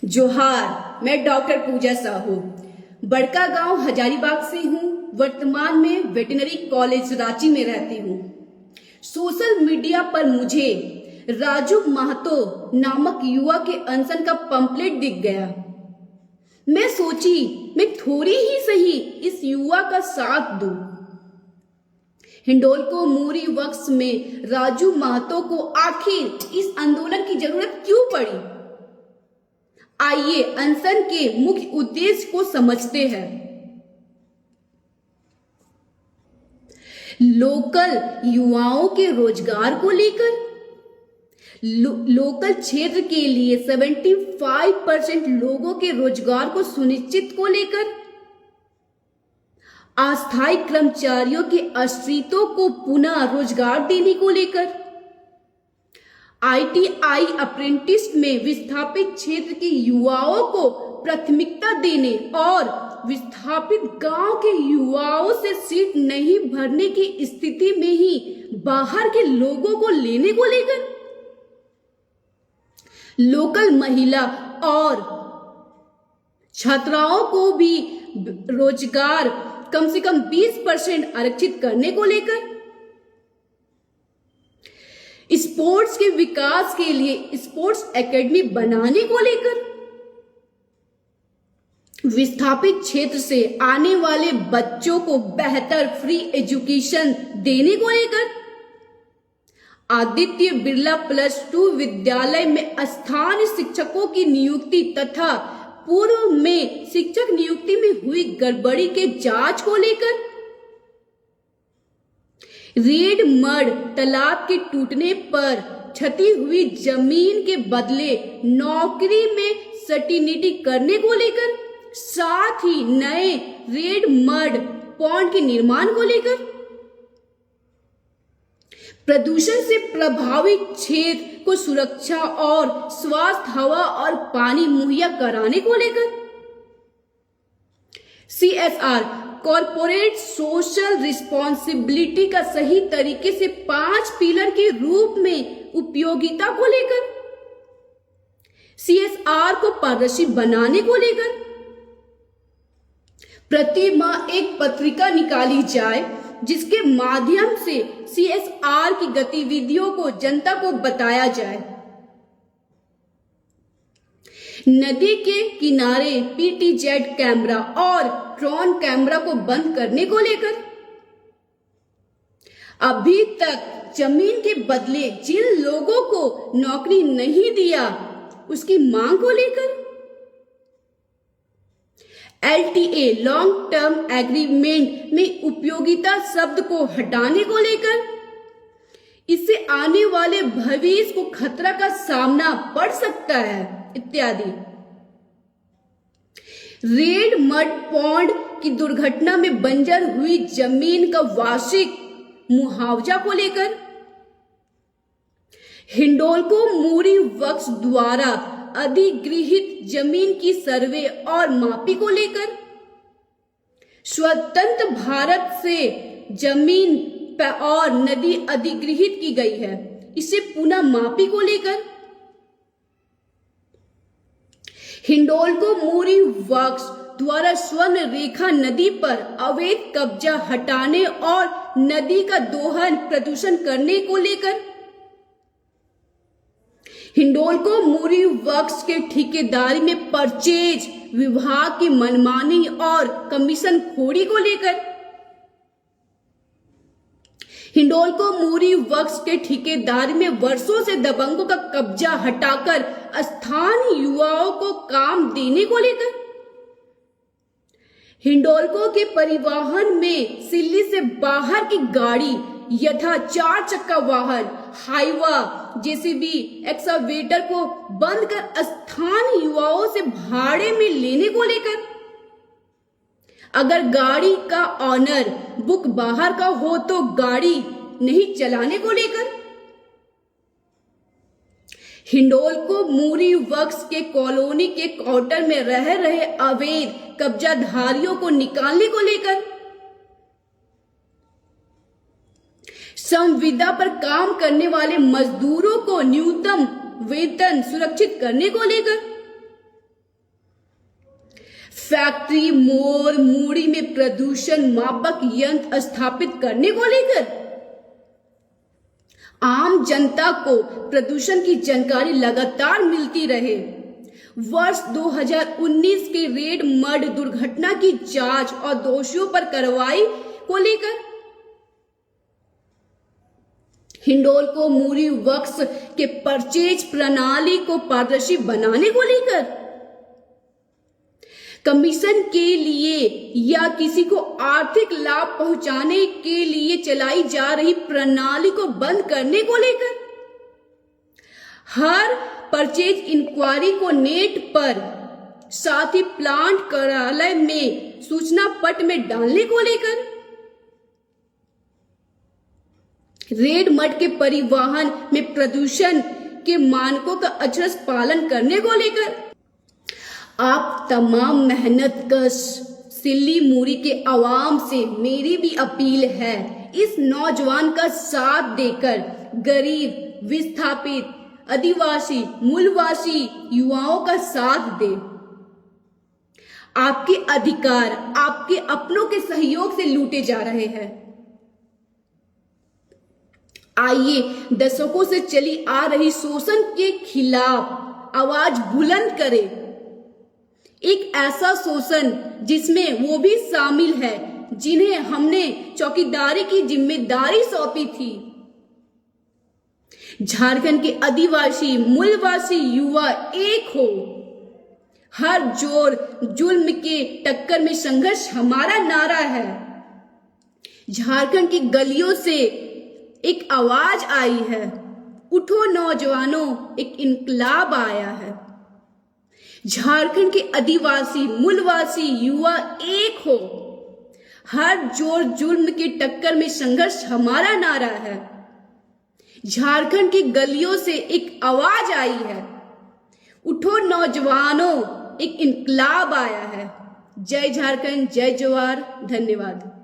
जोहार, मैं डॉक्टर पूजा साहू बड़का गांव हजारीबाग से हूँ। वर्तमान में वेटनरी कॉलेज रांची में रहती हूँ। सोशल मीडिया पर मुझे राजू महतो नामक युवा के अनशन का पंपलेट दिख गया। मैं सोची मैं थोड़ी ही सही इस युवा का साथ दूं। हिंडोल्को मोरी वक्स में राजू महतो को आखिर इस आंदोलन की जरूरत क्यों पड़ी? आइए अनशन के मुख्य उद्देश्य को समझते हैं। लोकल युवाओं के रोजगार को लेकर, लोकल क्षेत्र के लिए 75% लोगों के रोजगार को सुनिश्चित को लेकर, अस्थायी कर्मचारियों के आश्रितों को पुनः रोजगार देने को लेकर, ITI अप्रेंटिस में विस्थापित क्षेत्र के युवाओं को प्राथमिकता देने और विस्थापित गांव के युवाओं से सीट नहीं भरने की स्थिति में ही बाहर के लोगों को लेने को लेकर, लोकल महिला और छात्राओं को भी रोजगार कम से कम 20% आरक्षित करने को लेकर, स्पोर्ट्स के विकास के लिए स्पोर्ट्स एकेडमी बनाने को लेकर, विस्थापित क्षेत्र से आने वाले बच्चों को बेहतर फ्री एजुकेशन देने को लेकर, आदित्य बिरला +2 विद्यालय में स्थानीय शिक्षकों की नियुक्ति तथा पूर्व में शिक्षक नियुक्ति में हुई गड़बड़ी के जांच को लेकर, रेड मड तालाब के टूटने पर क्षति हुई जमीन के बदले नौकरी में सर्टिनिटी करने को लेकर, साथ ही नए रेड मड पॉन्ड के निर्माण को लेकर, प्रदूषण से प्रभावित क्षेत्र को सुरक्षा और स्वास्थ्य हवा और पानी मुहैया कराने को लेकर, CSR कॉर्पोरेट सोशल रिस्पॉन्सिबिलिटी का सही तरीके से 5 पिलर के रूप में उपयोगिता को लेकर, CSR को पारदर्शी बनाने को लेकर, प्रति माह एक पत्रिका निकाली जाए जिसके माध्यम से CSR की गतिविधियों को जनता को बताया जाए, नदी के किनारे PTZ कैमरा और ड्रोन कैमरा को बंद करने को लेकर, अभी तक जमीन के बदले जिन लोगों को नौकरी नहीं दिया उसकी मांग को लेकर, LTA लॉन्ग टर्म एग्रीमेंट में उपयोगिता शब्द को हटाने को लेकर, इससे आने वाले भविष्य को खतरा का सामना पड़ सकता है इत्यादि। रेड मड पॉन्ड की दुर्घटना में बंजर हुई जमीन का वार्षिक मुआवजा को लेकर, हिंडोल्को मोरी वक्स द्वारा अधिगृहित जमीन की सर्वे और मापी को लेकर, स्वतंत्र भारत से जमीन और नदी अधिगृहित की गई है, इसे पुनः मापी को लेकर, हिंडोल्को मोरी वक्स द्वारा स्वर्ण रेखा नदी पर अवैध कब्जा हटाने और नदी का दोहन प्रदूषण करने को लेकर, हिंडोल्को मोरी वक्स के ठेकेदारी में परचेज विभाग की मनमानी और कमीशन खोरी को लेकर, हिंडोल्को मोरी वक्स के ठेकेदारी में वर्षों से दबंगों का कब्जा हटाकर स्थानीय युवाओं को काम देने को लेकर, हिंडोल्को के परिवहन में सिल्ली से बाहर की गाड़ी यथा 4 चक्का वाहन, हाईवा, JCB, एक्सकावेटर को बंद कर स्थानीय युवाओं से भाड़े में लेने को लेकर, अगर गाड़ी का ऑनर बुक बाहर का हो तो गाड़ी नहीं चलाने को लेकर, हिंडोल्को मोरी वक्स के कॉलोनी के क्वार्टर में रह रहे अवैध कब्जाधारियों को निकालने को लेकर, संविदा पर काम करने वाले मजदूरों को न्यूनतम वेतन सुरक्षित करने को लेकर, फैक्ट्री, मोड़, मूड़ी में प्रदूषण मापक यंत्र स्थापित करने को लेकर आम जनता को प्रदूषण की जानकारी लगातार मिलती रहे। वर्ष 2019 के रेड मड दुर्घटना की जांच और दोषियों पर कार्रवाई को लेकर हिंडोल को मूरी वक्स के परचेज प्रणाली को पारदर्शी बनाने को लेकर कमीशन के लिए या किसी को आर्थिक लाभ पहुंचाने के लिए चलाई जा रही प्रणाली को बंद करने को लेकर हर परचेज इंक्वायरी को नेट पर साथ ही प्लांट कार्यालय में सूचना पट में डालने को लेकर रेड मड के परिवहन में प्रदूषण के मानकों का अक्षरश पालन करने को लेकर आप तमाम मेहनतकश सिल्ली मूरी के आवाम से मेरी भी अपील है, इस नौजवान का साथ देकर गरीब, विस्थापित, आदिवासी, मूलवासी युवाओं का साथ दे। आपके अधिकार आपके अपनों के सहयोग से लूटे जा रहे हैं। आइए दशकों से चली आ रही शोषण के खिलाफ आवाज बुलंद करें। एक ऐसा शोषण जिसमें वो भी शामिल है जिन्हें हमने चौकीदारी की जिम्मेदारी सौंपी थी। झारखंड के आदिवासी, मूलवासी युवा एक हो। हर जोर जुल्म के टक्कर में संघर्ष हमारा नारा है। झारखंड की गलियों से एक आवाज आई है, उठो नौजवानों, एक इनकलाब आया है। झारखंड के आदिवासी, मूलवासी युवा एक हो। हर जोर जुल्म के टक्कर में संघर्ष हमारा नारा है। झारखंड की गलियों से एक आवाज आई है, उठो नौजवानों, एक इनकलाब आया है। जय झारखंड, जय जवाहर, धन्यवाद।